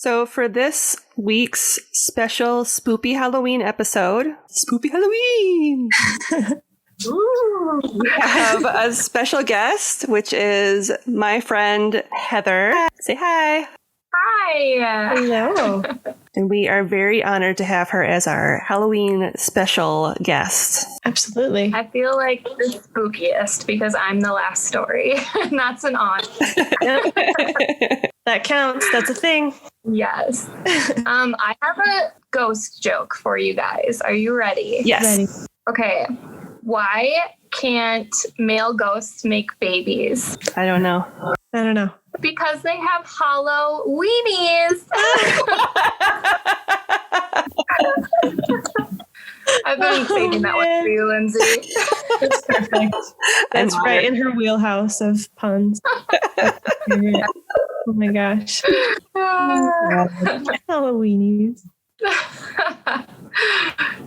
So for this week's special Spoopy Halloween episode, Spoopy Halloween, we have a special guest, which is my friend Heather. Say hi. Hi. Hello. And we are very honored to have her as our Halloween special guest. Absolutely. I feel like the spookiest because I'm the last story. And that's an honor. That counts. That's a thing. Yes. I have a ghost joke for you guys. Are you ready? Yes. Ready. Okay. Why can't male ghosts make babies? I don't know. I don't know. Because they have hollow weenies. I've been saving that one for you, Lindsay. That's perfect. That's right in her wheelhouse of puns. Oh my gosh. Halloweenies.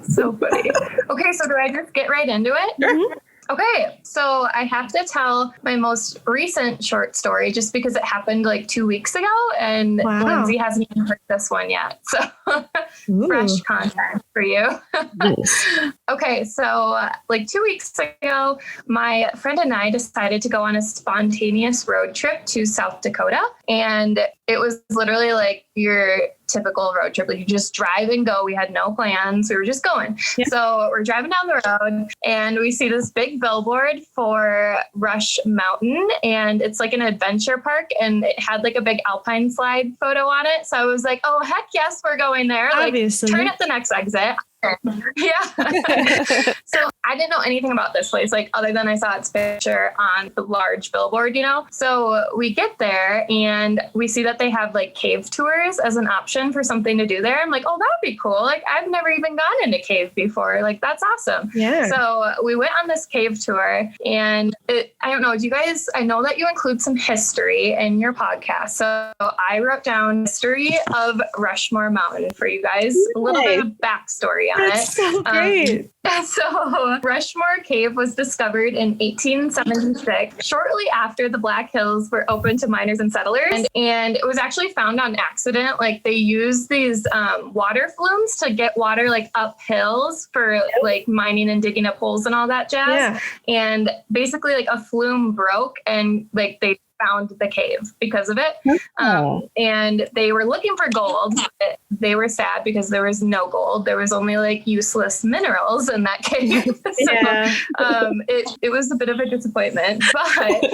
So funny. Okay, so do I just get right into it? Mm-hmm. Okay, so I have to tell my most recent short story just because it happened like 2 weeks ago and Wow. Lindsay hasn't even heard this one yet. So fresh content for you. Nice. Okay, so like 2 weeks ago, my friend and I decided to go on a spontaneous road trip to South Dakota. And it was literally like your typical road trip. Like you just drive and go. We had no plans. We were just going. Yeah. So we're driving down the road and we see this big billboard for Rush Mountain. And it's like an adventure park. And it had like a big alpine slide photo on it. So I was like, oh, heck yes, we're going there. Obviously. Like, turn at the next exit. Yeah. So I didn't know anything about this place, like other than I saw its picture on the large billboard, you know? So we get there and we see that they have like cave tours as an option for something to do there. I'm like, oh, that would be cool. Like I've never even gone into cave before. Like that's awesome. Yeah. So we went on this cave tour and I don't know, do you guys, I know that you include some history in your podcast. So I wrote down history of Rushmore Mountain for you guys, a little bit of backstory on That's it. so great. So Rushmore Cave was discovered in 1876, shortly after the Black Hills were opened to miners and settlers. And it was actually found on accident. Like they used these water flumes to get water like up hills for like mining and digging up holes and all that jazz. Yeah. And basically like a flume broke and like they found the cave because of it. And they were looking for gold. But they were sad because there was no gold. There was only like useless minerals in that cave. It was a bit of a disappointment, but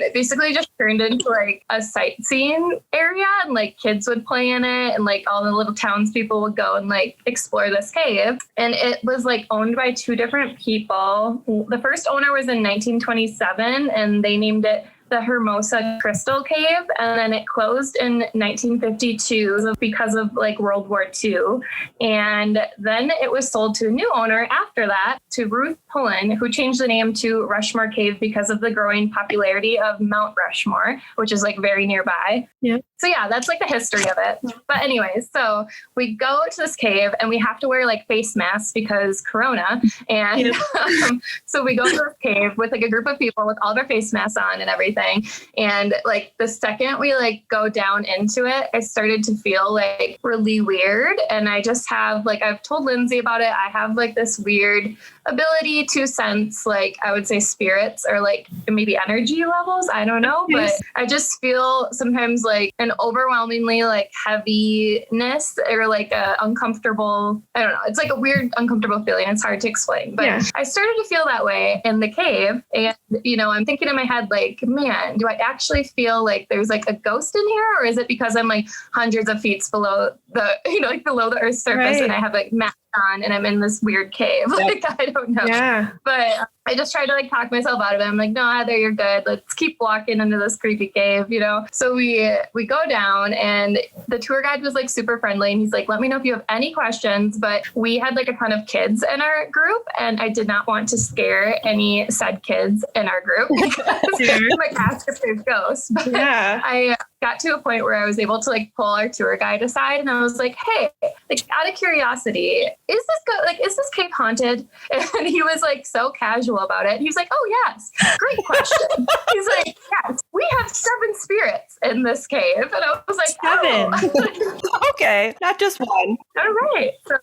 it basically just turned into like a sightseeing area and like kids would play in it and like all the little townspeople would go and like explore this cave. And it was like owned by two different people. The first owner was in 1927 and they named it the Hermosa Crystal Cave, and then it closed in 1952 because of like World War II. And then it was sold to a new owner after that, to Ruth Pullen, who changed the name to Rushmore Cave because of the growing popularity of Mount Rushmore, which is like very nearby. Yeah. So yeah, that's like the history of it. But anyways, so we go to this cave and we have to wear like face masks because Corona. And so we go to this cave with like a group of people with all their face masks on and everything. And like the second we like go down into it, I started to feel like really weird. And I just have like, I've told Lindsay about it. I have like this weird ability to sense like, I would say spirits or like maybe energy levels. I don't know, but I just feel sometimes like an overwhelmingly like heaviness or like a uncomfortable, I don't know. It's like a weird, uncomfortable feeling. It's hard to explain, but I started to feel that way in the cave. And, you know, I'm thinking in my head, like, man, do I actually feel like there's like a ghost in here? Or is it because I'm like hundreds of feet below the, you know, like below the earth's surface and I have like mask on and I'm in this weird cave? Like, I don't know. Yeah. But I just tried to like talk myself out of it. I'm like, no, Heather, you're good. Let's keep walking into this creepy cave, you know? So we go down and the tour guide was like super friendly. And he's like, let me know if you have any questions. But we had like a ton of kids in our group and I did not want to scare any said kids in our group because like ask if there's ghosts. But I got to a point where I was able to like pull our tour guide aside, and I was like, hey, like out of curiosity, is this cave haunted? And he was like so casual about it. He was like, oh yes, great question. He's like, yes, we have 7 spirits in this cave. And I was like, 7. Oh. Okay, not just one. All right. So,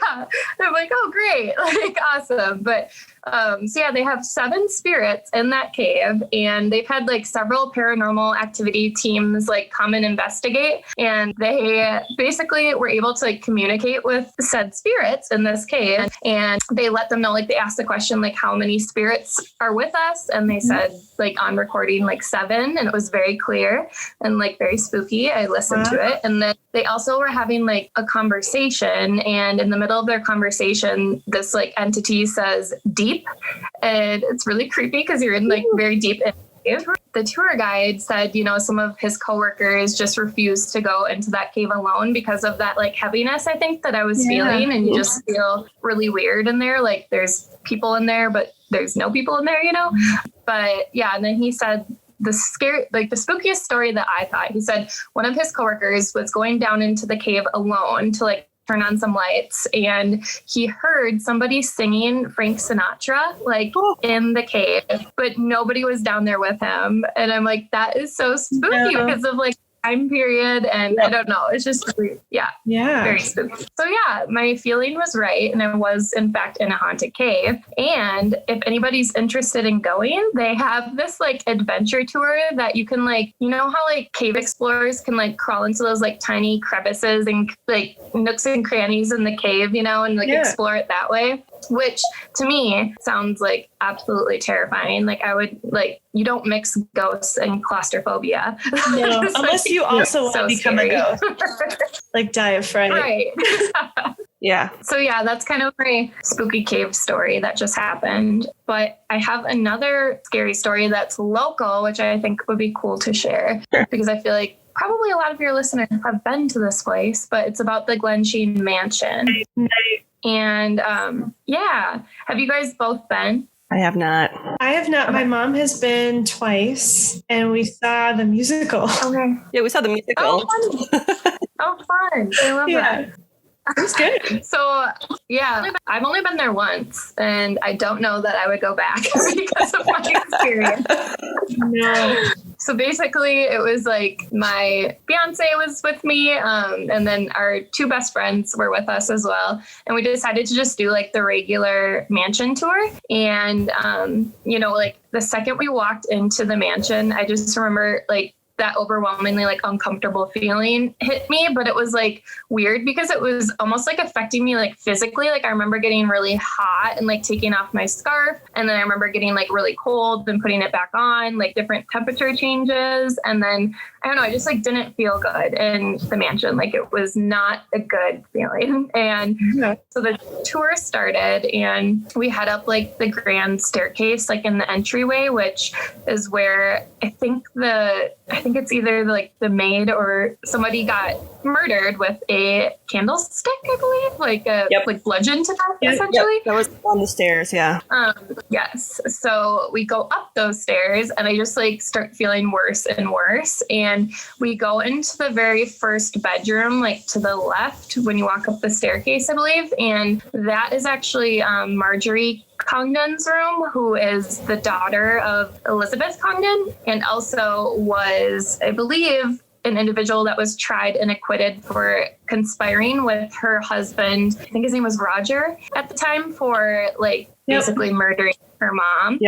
yeah, I'm like, oh, great, like awesome. But so yeah, they have 7 spirits in that cave, and they've had like several paranormal activity teams like come and investigate, and they basically were able to like communicate with said spirits in this cave, and they let them know, like they asked the question like, how many spirits are with us, and they said like on recording like 7, and it was very clear and like very spooky. I listened to it, and then they also were having like a conversation, and in the middle of their conversation, this like entity says deep, and it's really creepy because you're in like very deep in the cave. The tour guide said, you know, some of his coworkers just refused to go into that cave alone because of that like heaviness, I think, that I was feeling, and you just feel really weird in there. Like there's people in there, but there's no people in there, you know? But yeah, and then he said the spookiest story that I thought, he said one of his coworkers was going down into the cave alone to like turn on some lights, and he heard somebody singing Frank Sinatra like in the cave, but nobody was down there with him. And I'm like, that is so spooky because of like time period, and I don't know, it's just really, very spooky. So yeah, my feeling was right, and I was in fact in a haunted cave. And if anybody's interested in going, they have this like adventure tour that you can like, you know how like cave explorers can like crawl into those like tiny crevices and like nooks and crannies in the cave, you know, and like explore it that way, which to me sounds like absolutely terrifying. Like I would like, you don't mix ghosts and claustrophobia. No, unless you also want to become a ghost. Like die of fright. Right. Yeah. So yeah, that's kind of my spooky cave story that just happened. But I have another scary story that's local, which I think would be cool to share, because I feel like probably a lot of your listeners have been to this place, but it's about the Glen Sheen Mansion. And have you guys both been? I have not. I have not. My mom has been twice, and we saw the musical. Okay. Yeah, we saw the musical. Oh, fun. I love that. It was good. So, yeah, I've only been there once, and I don't know that I would go back because of my experience. No. So basically, it was like my fiance was with me, and then our 2 best friends were with us as well. And we decided to just do like the regular mansion tour. And, you know, like the second we walked into the mansion, I just remember like that overwhelmingly like uncomfortable feeling hit me, but it was like weird because it was almost like affecting me like physically. Like I remember getting really hot and like taking off my scarf, and then I remember getting like really cold and putting it back on, like different temperature changes. And then I don't know, I just like didn't feel good in the mansion. Like it was not a good feeling. And so the tour started, and we head up like the grand staircase, like in the entryway, which is where I think it's either like the maid or somebody got murdered with a candlestick, I believe, like bludgeoned to death, essentially. Yep. That was on the stairs, yeah. Yes. So we go up those stairs, and I just like start feeling worse and worse. And we go into the very first bedroom, like to the left when you walk up the staircase, I believe. And that is actually Marjorie Congdon's room, who is the daughter of Elizabeth Congdon, and also was, I believe, an individual that was tried and acquitted for conspiring with her husband. I think his name was Roger at the time, for like basically murdering her mom.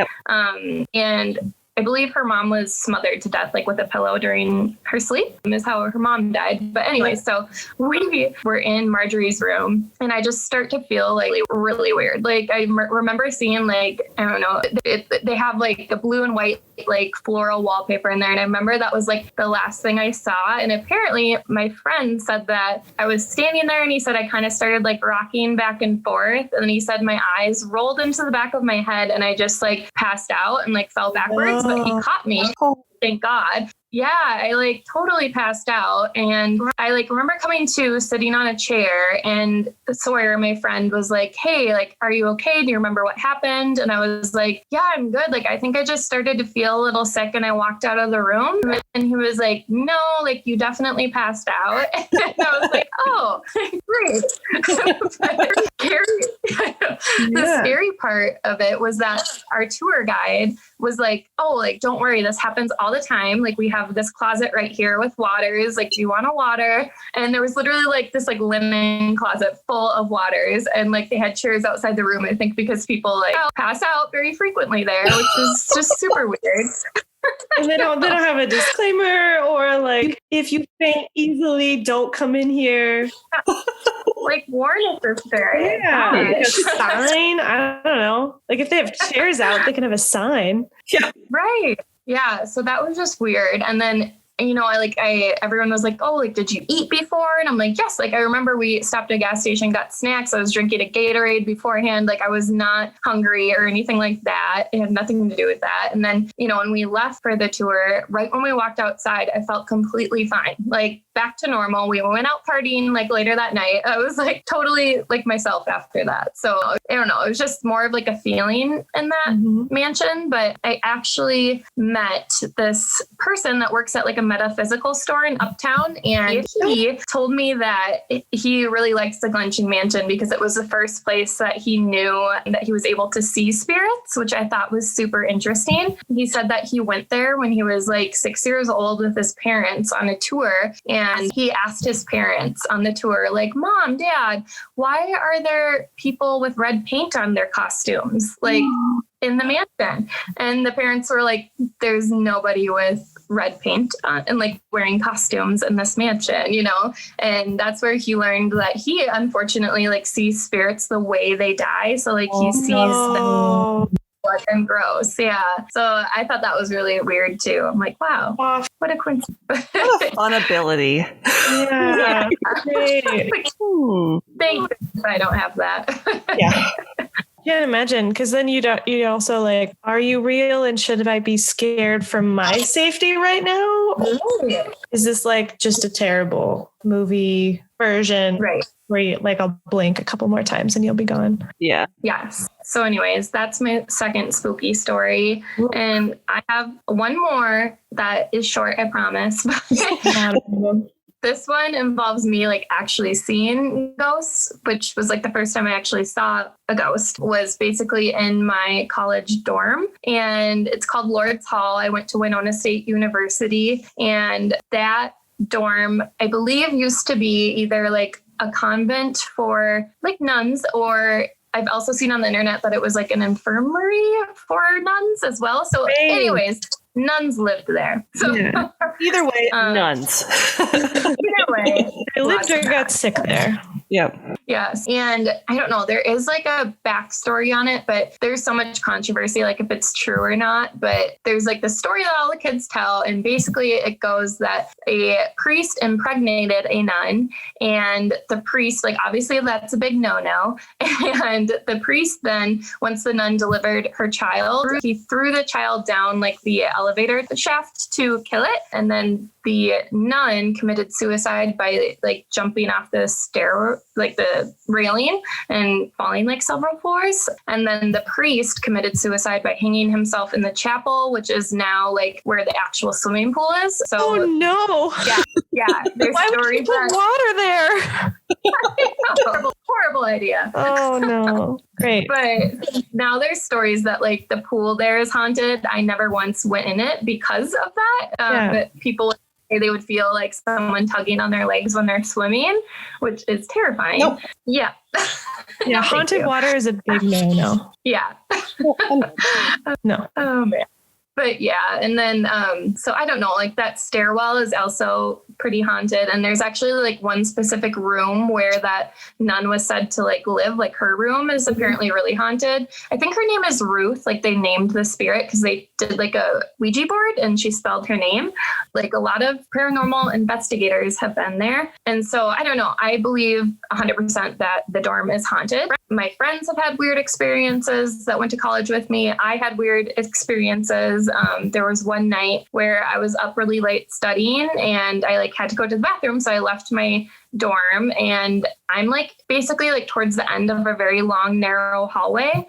And I believe her mom was smothered to death, like with a pillow during her sleep, is how her mom died. But anyway, so we were in Marjorie's room, and I just start to feel like really weird. Like I remember seeing like, I don't know, they have like a blue and white like floral wallpaper in there. And I remember that was like the last thing I saw. And apparently my friend said that I was standing there, and he said I kind of started like rocking back and forth. And then he said my eyes rolled into the back of my head, and I just like passed out and like fell backwards. But he caught me. Thank God. Yeah, I like totally passed out, and I like remember coming to sitting on a chair, and Sawyer, my friend, was like, "Hey, like, are you okay? Do you remember what happened?" And I was like, "Yeah, I'm good. Like, I think I just started to feel a little sick and I walked out of the room." And he was like, "No, like, you definitely passed out." And I was like, "Oh, great." The scary part of it was that our tour guide was like, "Oh, like, don't worry, this happens all the time. Like, we have this closet right here with waters. Like, do you want a water?" And there was literally like this like linen closet full of waters, and like they had chairs outside the room, I think, because people like pass out very frequently there, which is just super weird. And they don't have a disclaimer, or like, if you faint easily, don't come in here. Like, warn us, sister. Yeah, like a sign. I don't know. Like, if they have chairs out, they can have a sign. Yeah. Right. Yeah. So that was just weird. And then, you know, everyone was like, "Oh, like, did you eat before?" And I'm like, "Yes." Like, I remember we stopped at a gas station, got snacks. I was drinking a Gatorade beforehand. Like, I was not hungry or anything like that. It had nothing to do with that. And then, you know, when we left for the tour, right when we walked outside, I felt completely fine. Like, back to normal. We went out partying like later that night. I was like totally like myself after that. So I don't know. It was just more of like a feeling in that mansion. But I actually met this person that works at like a metaphysical store in Uptown, and he told me that he really likes the Glenching Mansion because it was the first place that he knew that he was able to see spirits, which I thought was super interesting. He said that he went there when he was like 6 years old with his parents on a tour, and he asked his parents on the tour, like, "Mom, Dad, why are there people with red paint on their costumes, like, in the mansion?" And the parents were like, "There's nobody with red paint on and like wearing costumes in this mansion," you know? And that's where he learned that he unfortunately like sees spirits the way they die. So like he sees them blood and gross. Yeah. So I thought that was really weird too. I'm like, wow, what a coincidence. What a fun ability. Yeah. Great. Thank goodness I don't have that. Yeah. Can't imagine, because then you also like, are you real, and should I be scared for my safety right now? Is this like just a terrible movie version, right, where you like, I'll blink a couple more times and you'll be gone? Yeah. Yes. So anyways, that's my second spooky story, and I have one more that is short, I promise. This one involves me like actually seeing ghosts, which was like the first time I actually saw a ghost was basically in my college dorm, and it's called Lord's Hall. I went to Winona State University, and that dorm, I believe, used to be either like a convent for like nuns, or I've also seen on the internet that it was like an infirmary for nuns as well. So anyways, nuns lived there. So either way, nuns. Either way, they lived or got sick there. Yep. Yes. And I don't know, there is like a backstory on it, but there's so much controversy, like if it's true or not. But there's like the story that all the kids tell. And basically it goes that a priest impregnated a nun, and the priest, like, obviously that's a big no-no. And the priest then, once the nun delivered her child, he threw the child down like the elevator shaft to kill it. And then the nun committed suicide by like jumping off the stair, like the railing, and falling like several floors. And then the priest committed suicide by hanging himself in the chapel, which is now like where the actual swimming pool is. So, oh no! Yeah. There's Why would you put water there? horrible idea. Oh no! Great. But now there's stories that like the pool there is haunted. I never once went in it because of that. But people, they would feel like someone tugging on their legs when they're swimming, which is terrifying. Nope. Yeah. Yeah, haunted water is a big no. Yeah. No. Oh man. But yeah, and then so I don't know, like that stairwell is also pretty haunted. And there's actually like one specific room where that nun was said to like live, like her room is apparently really haunted. I think her name is Ruth. Like they named the spirit because they did like a Ouija board and she spelled her name. Like a lot of paranormal investigators have been there. And so I don't know. I believe 100% that the dorm is haunted. My friends have had weird experiences that went to college with me. I had weird experiences. There was one night where I was up really late studying and I like had to go to the bathroom. So I left my dorm and I'm like basically like towards the end of a very long, narrow hallway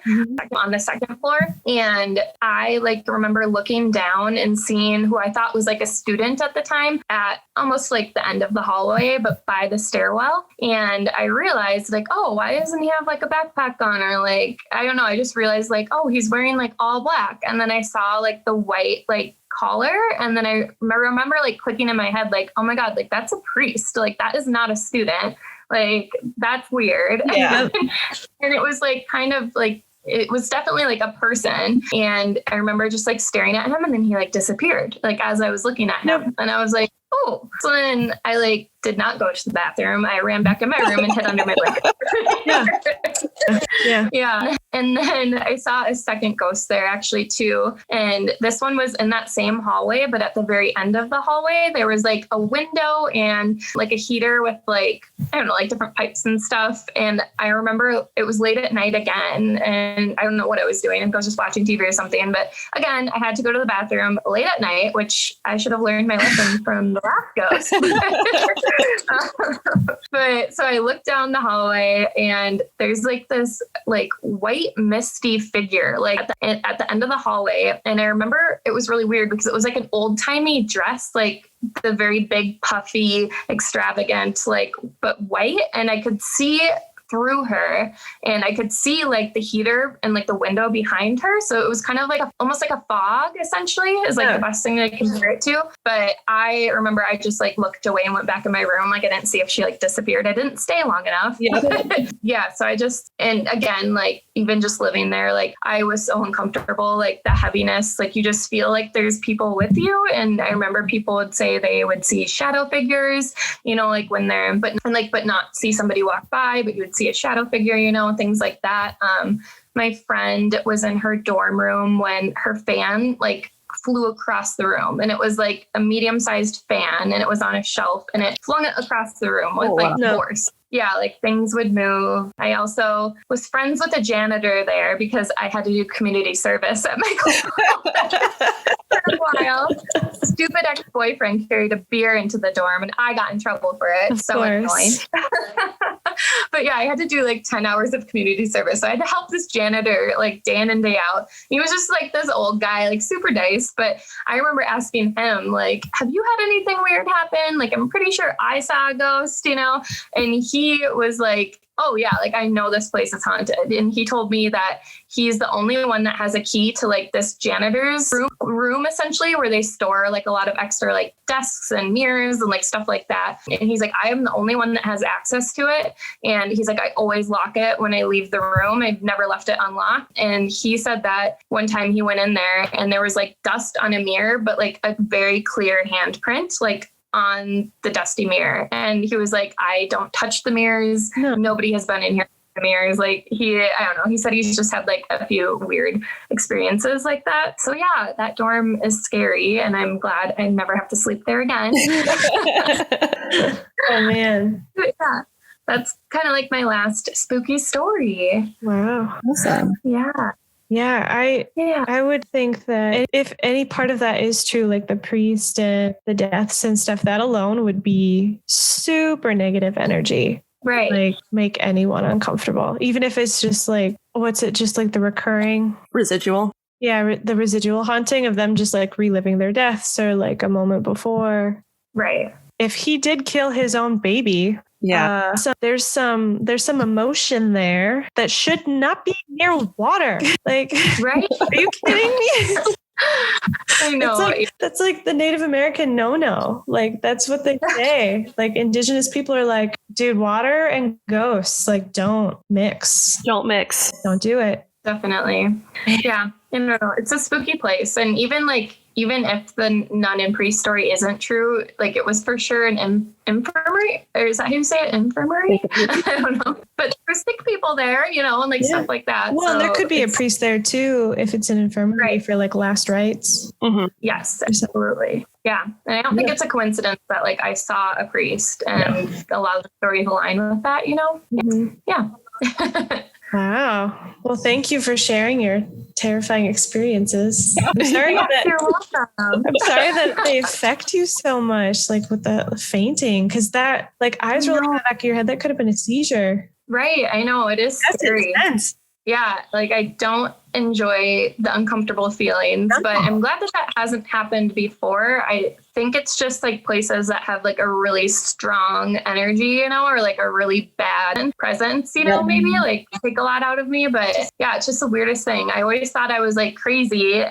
on the second floor. And I like remember looking down and seeing who I thought was like a student at the time at almost like the end of the hallway, but by the stairwell. And I realized like, oh, why doesn't he have like a backpack on? Or like, I don't know. I just realized like, oh, he's wearing like all black. And then I saw like the white, like collar. And then I remember like clicking in my head, like, oh my God, like that's a priest. Like that is not a student. Like that's weird. Yeah. And it was like kind of like, it was definitely like a person. And I remember just like staring at him and then he like disappeared, like as I was looking at him. And I was like, oh. So then I like did not go to the bathroom. I ran back in my room and hid under my blanket. Yeah. And then I saw a second ghost there actually too. And this one was in that same hallway, but at the very end of the hallway, there was like a window and like a heater with like, I don't know, like different pipes and stuff. And I remember it was late at night again. And I don't know what I was doing. I was just watching TV or something. But again, I had to go to the bathroom late at night, which I should have learned my lesson from the last ghost. But so I looked down the hallway and there's like this like white misty figure like at the end of the hallway. And I remember it was really weird because it was like an old timey dress, like the very big puffy extravagant, like but white. And I could see through her and I could see like the heater and like the window behind her. So it was kind of like almost like a fog essentially is like the best thing that I can compare it to. But I remember I just like looked away and went back in my room. Like I didn't see if she like disappeared. I didn't stay long enough. Yeah. So I just, and again, like even just living there, like I was so uncomfortable, like the heaviness, like you just feel like there's people with you. And I remember people would say they would see shadow figures, you know, like when they're, but not see somebody walk by, but you would see a shadow figure, you know, things like that. My friend was in her dorm room when her fan like flew across the room and it was like a medium-sized fan and it was on a shelf and it flung it across the room with force. Yeah, like things would move. I also was friends with a janitor there because I had to do community service at my college for a while. Stupid ex-boyfriend carried a beer into the dorm and I got in trouble for it. So annoying. But yeah, I had to do like 10 hours of community service. So I had to help this janitor like day in and day out. He was just like this old guy, like super nice. But I remember asking him, like, have you had anything weird happen? Like, I'm pretty sure I saw a ghost, you know? And he was like, oh yeah, like I know this place is haunted. And he told me that he's the only one that has a key to like this janitor's room essentially, where they store like a lot of extra like desks and mirrors and like stuff like that. And he's like, I am the only one that has access to it. And he's like, I always lock it when I leave the room. I've never left it unlocked. And he said that one time he went in there and there was like dust on a mirror, but like a very clear handprint, like on the dusty mirror. And he was like, I don't touch the mirrors. No. Nobody has been in here with the mirrors. Like I don't know. He said he's just had like a few weird experiences like that. So yeah, that dorm is scary and I'm glad I never have to sleep there again. Oh man. Yeah. That's kind of like my last spooky story. Wow. Awesome. Yeah. Yeah, I would think that if any part of that is true, like the priest and the deaths and stuff, that alone would be super negative energy. Right. Like make anyone uncomfortable, even if it's just like, what's it? Just like the recurring residual. Yeah. The residual haunting of them just like reliving their deaths or like a moment before. Right. If he did kill his own baby. Yeah. So there's some emotion there that should not be near water. Like, right? Are you kidding me? I know. That's like the Native American no. Like that's what they say. Like indigenous people are like, dude, water and ghosts, like don't mix. Don't mix. Don't do it. Definitely. Yeah. I don't know. It's a spooky place. And even like even if the nun and priest story isn't true, like it was for sure an infirmary, or is that how you say it? Infirmary? I don't know. But there's sick people there, and like stuff like that. Well, so there could be a priest there too if it's an infirmary for like last rites. Mm-hmm. Yes, absolutely. Yeah. And I don't think it's a coincidence that like I saw a priest and a lot of the stories align with that, Mm-hmm. Yeah. Wow. Well, thank you for sharing your terrifying experiences. I'm sorry You're welcome. I'm sorry that they affect you so much, like with the fainting, because that, like, eyes rolling in the back of your head, that could have been a seizure. Right. I know. It is scary. Intense. Yeah. Like I don't enjoy the uncomfortable feelings, but I'm glad that hasn't happened before. I think it's just like places that have like a really strong energy, or like a really bad presence, maybe like take a lot out of me. But yeah, it's just the weirdest thing. I always thought I was like crazy,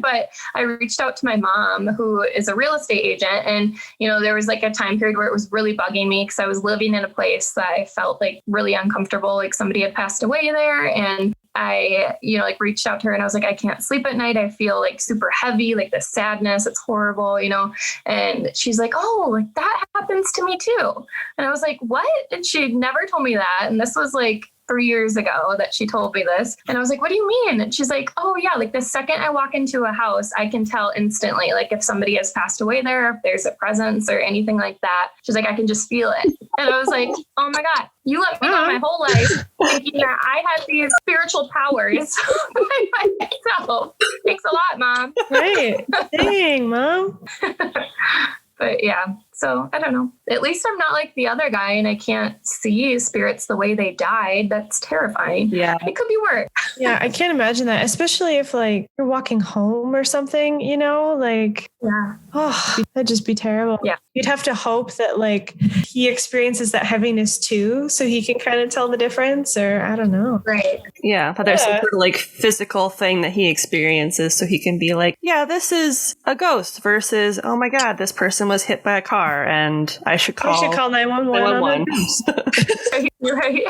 but I reached out to my mom, who is a real estate agent. And, there was like a time period where it was really bugging me because I was living in a place that I felt like really uncomfortable, like somebody had passed away there. And I, like reached out to her and I was like, I can't sleep at night. I feel like super heavy, like the sadness. It's horrible, and she's like, oh, like that happens to me too. And I was like, what? And she never told me that. And this was like 3 years ago that she told me this. And I was like, what do you mean? And she's like, oh yeah, like the second I walk into a house, I can tell instantly, like if somebody has passed away there, if there's a presence or anything like that. She's like, I can just feel it. And I was like, oh my God, you let me know my whole life thinking that I had these spiritual powers by myself. Thanks a lot, Mom. Right. Dang, Mom. But yeah, so I don't know. At least I'm not like the other guy and I can't see spirits the way they died. That's terrifying. Yeah. It could be worse. Yeah, I can't imagine that, especially if like you're walking home or something, like, Yeah. oh, that'd just be terrible. Yeah. You'd have to hope that like he experiences that heaviness too, so he can kind of tell the difference, or I don't know. Right. Yeah, but there's some sort of like physical thing that he experiences, so he can be like, yeah, this is a ghost versus, oh my God, this person was hit by a car and I should call 911. Right.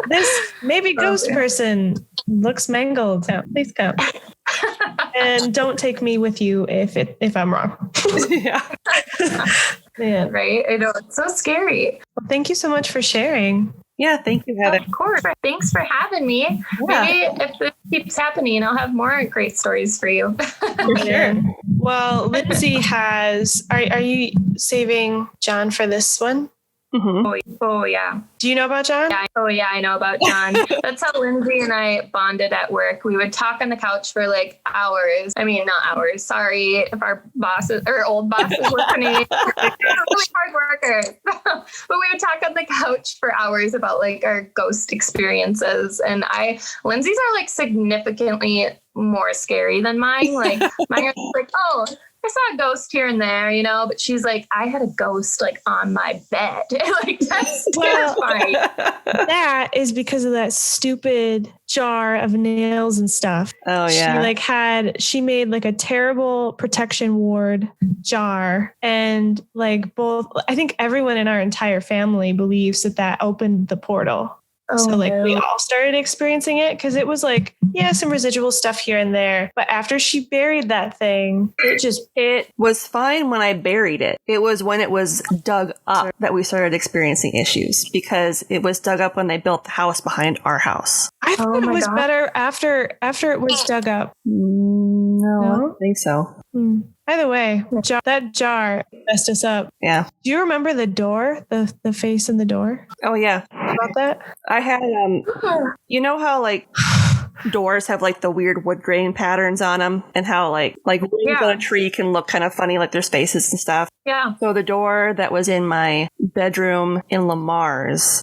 This maybe ghost person looks mangled. No, please come. And don't take me with you if I'm wrong. Yeah. Man. Right. I know. It's so scary. Well, thank you so much for sharing. Yeah, thank you, Heather. Of course. Thanks for having me. Yeah. Maybe if this keeps happening, I'll have more great stories for you. For sure. Well, Lindsay has. Are you saving John for this one? Mm-hmm. Oh, yeah. Do you know about John? Yeah. Oh, yeah, I know about John. That's how Lindsay and I bonded at work. We would talk on the couch for like hours. I mean, not hours. Sorry if our bosses or old bosses listening. Really hard workers. But we would talk on the couch for hours about like our ghost experiences. And Lindsay's are like significantly more scary than mine. Like mine are like, oh, I saw a ghost here and there, but she's like, I had a ghost like on my bed. Like that's terrifying. That is because of that stupid jar of nails and stuff. Oh yeah. She made like a terrible protection ward jar, and like I think everyone in our entire family believes that opened the portal. Oh, so like no. we all started experiencing it because it was like, yeah, some residual stuff here and there. But after she buried that thing, it was fine when I buried it. It was when it was dug up that we started experiencing issues, because it was dug up when they built the house behind our house. I thought it was better after it was dug up. No, I don't think so. Either way, that jar messed us up. Yeah. Do you remember the door, the face in the door? Oh yeah. About that? I had you know how like doors have like the weird wood grain patterns on them, and how like rings on a tree can look kind of funny, like there's faces and stuff. Yeah. So the door that was in my bedroom in Lamar's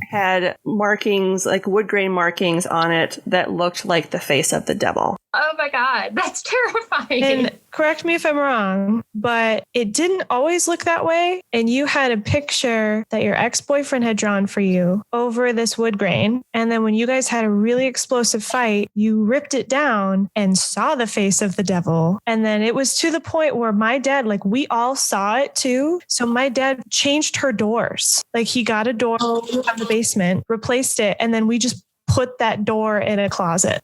had markings, like wood grain markings on it that looked like the face of the devil. Oh my God, that's terrifying. And correct me if I'm wrong, but it didn't always look that way. And you had a picture that your ex-boyfriend had drawn for you over this wood grain. And then when you guys had a really explosive fight, you ripped it down and saw the face of the devil. And then it was to the point where my dad, like we all saw it too. So my dad changed her doors. Like he got a door from the basement, replaced it, and then we just put that door in a closet.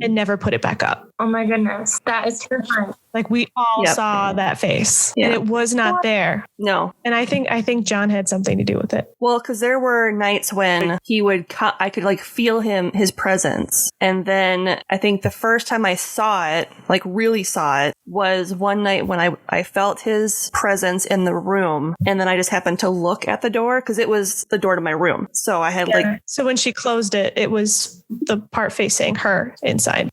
and never put it back up. Oh my goodness. That is terrifying. Like we all saw that face and it was not there. No. And I think John had something to do with it. Well, because there were nights when he would I could like feel his presence. And then I think the first time I saw it, like really saw it, was one night when I felt his presence in the room. And then I just happened to look at the door because it was the door to my room. So I had so when she closed it, it was the part facing her inside.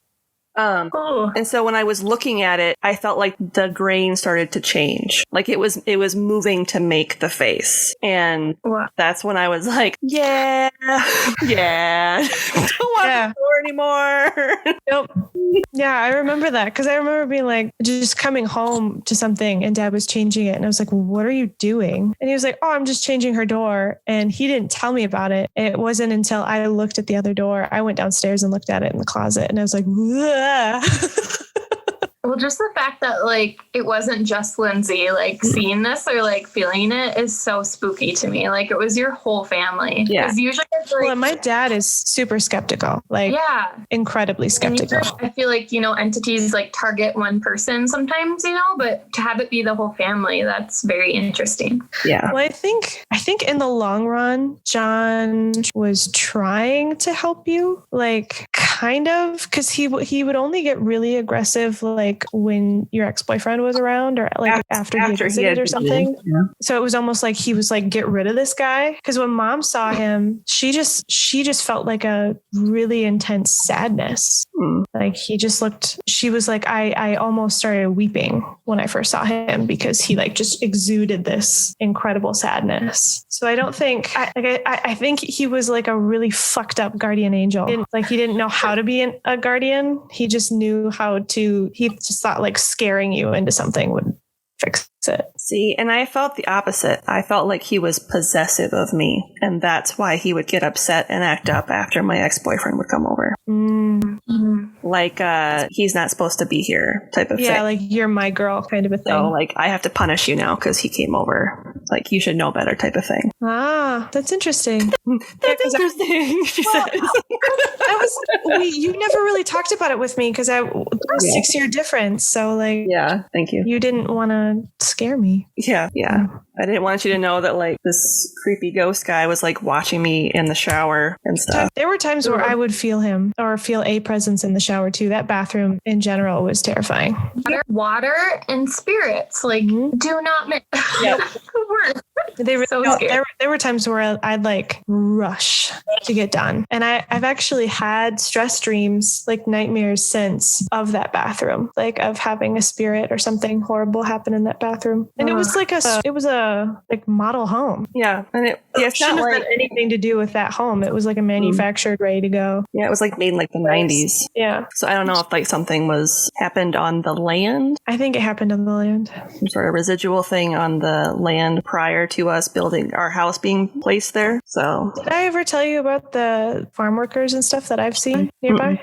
And so when I was looking at it, I felt like the grain started to change. Like it was moving to make the face. And that's when I was like, yeah. Don't want the door anymore. Nope. Yeah, I remember that because I remember being like, just coming home to something and Dad was changing it. And I was like, what are you doing? And he was like, oh, I'm just changing her door. And he didn't tell me about it. It wasn't until I looked at the other door. I went downstairs and looked at it in the closet and I was like, Well, just the fact that like it wasn't just Lindsay, like seeing this or like feeling it is so spooky to me. Like it was your whole family. Yeah. Because usually it's like, well, my dad is super skeptical, like incredibly skeptical. I feel like, entities like target one person sometimes, but to have it be the whole family, that's very interesting. Yeah. Well, I think in the long run, John was trying to help you, like kind of, because he would only get really aggressive, like when your ex-boyfriend was around or like after he had visited or something. Yeah. So it was almost like he was like, get rid of this guy. Because when Mom saw him, she just felt like a really intense sadness. Like he just looked, she was like, I almost started weeping when I first saw him because he like just exuded this incredible sadness. So I don't think, I think he was like a really fucked up guardian angel. He didn't know how to be a guardian. He just knew how to, he just thought like scaring you into something would fix it. See, and I felt the opposite. I felt like he was possessive of me, and that's why he would get upset and act up after my ex-boyfriend would come over. Like, he's not supposed to be here type of thing. Yeah, like you're my girl kind of a thing. So, like, I have to punish you now because he came over. Like, you should know better type of thing. Ah, that's interesting. That's interesting, she says. You never really talked about it with me because there was a 6-year difference. So, like, yeah, thank you. You didn't want to scare me. Yeah. I didn't want you to know that like this creepy ghost guy was like watching me in the shower and stuff. There were times where I would feel him or feel a presence in the shower too. That bathroom in general was terrifying. Water and spirits, like do not mix. There were times where I'd like rush to get done. And I've actually had stress dreams, like nightmares since of that bathroom, like of having a spirit or something horrible happen in that bathroom. And it was like a like model home. Yeah. And it shouldn't have had anything to do with that home. It was like a manufactured ready to go. Yeah. It was like made in like the 90s. Yeah. So I don't know if like something happened on the land. I think it happened on the land. Some sort of residual thing on the land prior to us building our house being placed there. So did I ever tell you about the farm workers and stuff that I've seen nearby?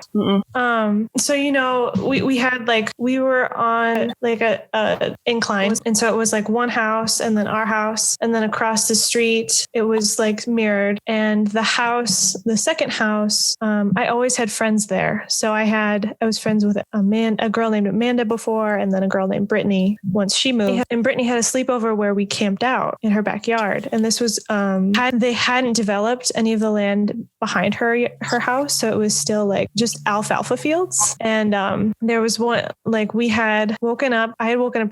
So we had like we were on like a incline, and so it was like one house and then our house, and then across the street it was like mirrored, and the second house, I always had friends there. So I was friends with a girl named Amanda before, and then a girl named Brittany once she moved, and Brittany had a sleepover where we camped out in her backyard. And this was they hadn't developed any of the land behind her house, so it was still like just alfalfa fields. And there was one, like I had woken up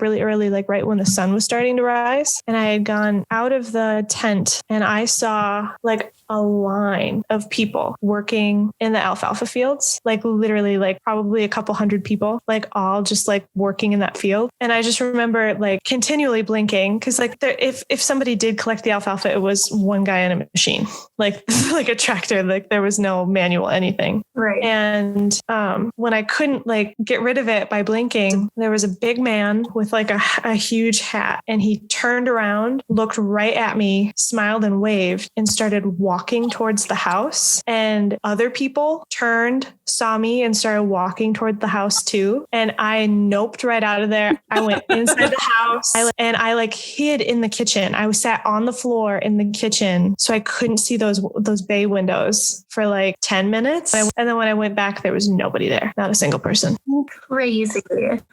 really early, like right when the sun was starting to rise, and I had gone out of the tent and I saw like a line of people working in the alfalfa fields, like literally like probably a couple hundred people, like all just like working in that field. And I just remember like continually blinking because like if somebody did collect the alfalfa, it was one guy in a machine, like like a tractor, like there was no manual anything. Right. And when I couldn't like get rid of it by blinking, there was a big man with like a huge hat, and he turned around, looked right at me, smiled and waved, and started walking towards the house. And other people turned, saw me, and started walking toward the house too. And I noped right out of there. I went inside the house and I like hid in the kitchen. I was sat on the floor in the kitchen so I couldn't see those bay windows for like 10 minutes. And then when I went back, there was nobody there, not a single person. Crazy.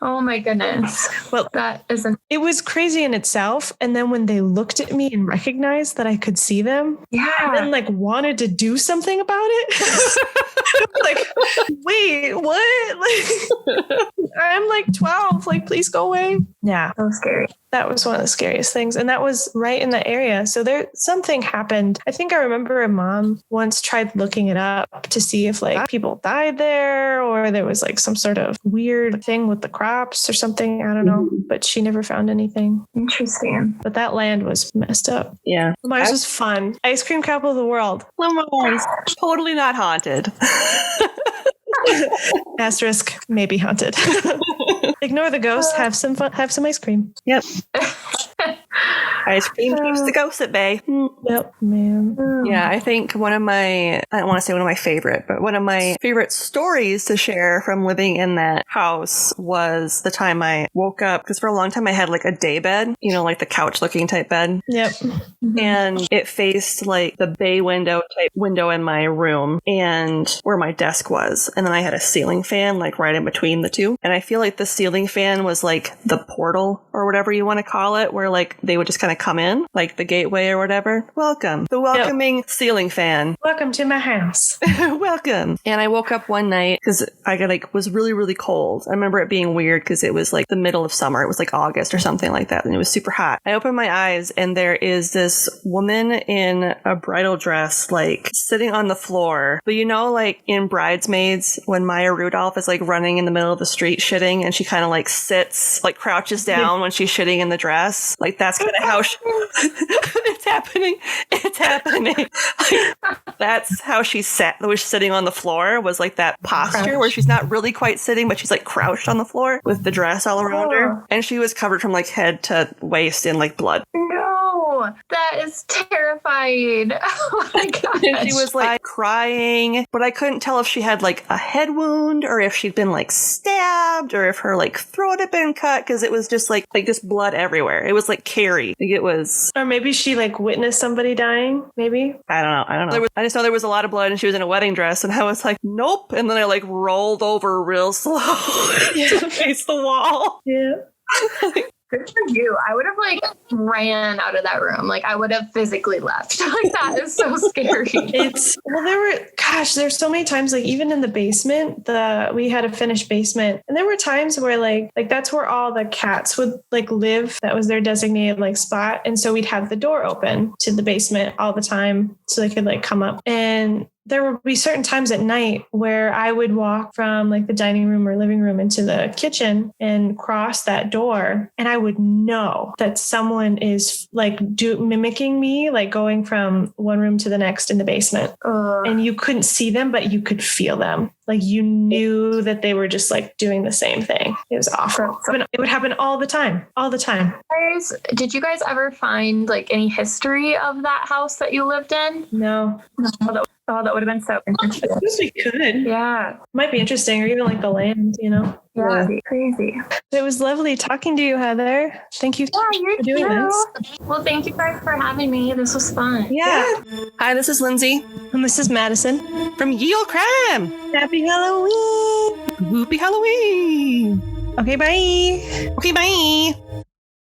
Oh my goodness. Well, that isn't. It was crazy in itself. And then when they looked at me and recognized that I could see them, and then like wanted to do something about it. Like, wait, what? Like, I'm like 12. Like, please go away. Yeah. So scary. That was one of the scariest things. And that was right in the area. So something happened. I think I remember a mom once tried looking it up to see if like people died there or there was like some sort of weird thing with the crops or something. I don't know. But she never found anything. Interesting. But that land was messed up. Yeah. Mars was fun. Ice cream capital of the world. Lemons. Totally not haunted. Asterisk, maybe haunted. Ignore the ghost. Have some fun. Have some ice cream. Yep. Ice cream keeps the ghosts at bay. Yep, man. Yeah, I think I don't want to say one of my favorite, but one of my favorite stories to share from living in that house was the time I woke up, because for a long time I had like a day bed, like the couch looking type bed. Yep. And it faced like the bay window type window in my room and where my desk was. And then I had a ceiling fan like right in between the two. And I feel like the ceiling fan was like the portal or whatever you want to call it, where like they would just kind of come in, like the gateway or whatever. Welcome. The welcoming ceiling fan. Welcome to my house. Welcome. And I woke up one night because I was really, really cold. I remember it being weird because it was like the middle of summer. It was like August or something like that. And it was super hot. I opened my eyes and there is this woman in a bridal dress, like sitting on the floor. But like in Bridesmaids, when Maya Rudolph is like running in the middle of the street shitting and she kind of like sits, like crouches down when she's shitting in the dress. Like that's kind of how it's happening. It's happening. Like, that's how she was sitting on the floor, was like that posture where she's not really quite sitting, but she's like crouched on the floor with the dress all around her. And she was covered from like head to waist in like blood. No, that is terrifying. Oh my god. And she was like crying, but I couldn't tell if she had like a head wound or if she'd been like stabbed or if her like throat had been cut, because it was just like just blood everywhere. It was like Carrie. Like it was. Or maybe she like witnessed somebody dying. Maybe. I don't know. I just know there was a lot of blood and she was in a wedding dress, and I was like, nope. And then I like rolled over real slow to face the wall. Yeah. Good for you. I would have like ran out of that room. Like I would have physically left. Like that is so scary. There's so many times, like even in the basement, we had a finished basement, and there were times where like that's where all the cats would like live. That was their designated like spot. And so we'd have the door open to the basement all the time so they could like come up. And there would be certain times at night where I would walk from like the dining room or living room into the kitchen and cross that door, and I would know that someone is like mimicking me, like going from one room to the next in the basement. And you couldn't see them, but you could feel them. Like you knew that they were just like doing the same thing. It was awful. It would happen all the time. All the time. Guys, did you guys ever find like any history of that house that you lived in? No. That would have been so interesting. I guess we could. Yeah. Might be interesting, or even like the land, Yeah, crazy. It was lovely talking to you, Heather. Thank you for doing this. Well, thank you guys for having me. This was fun. Yeah. Hi, this is Lindsay. And this is Madison. From Ye Olde Crime. Happy Halloween. Whoopie Halloween. Okay, bye. Okay, bye.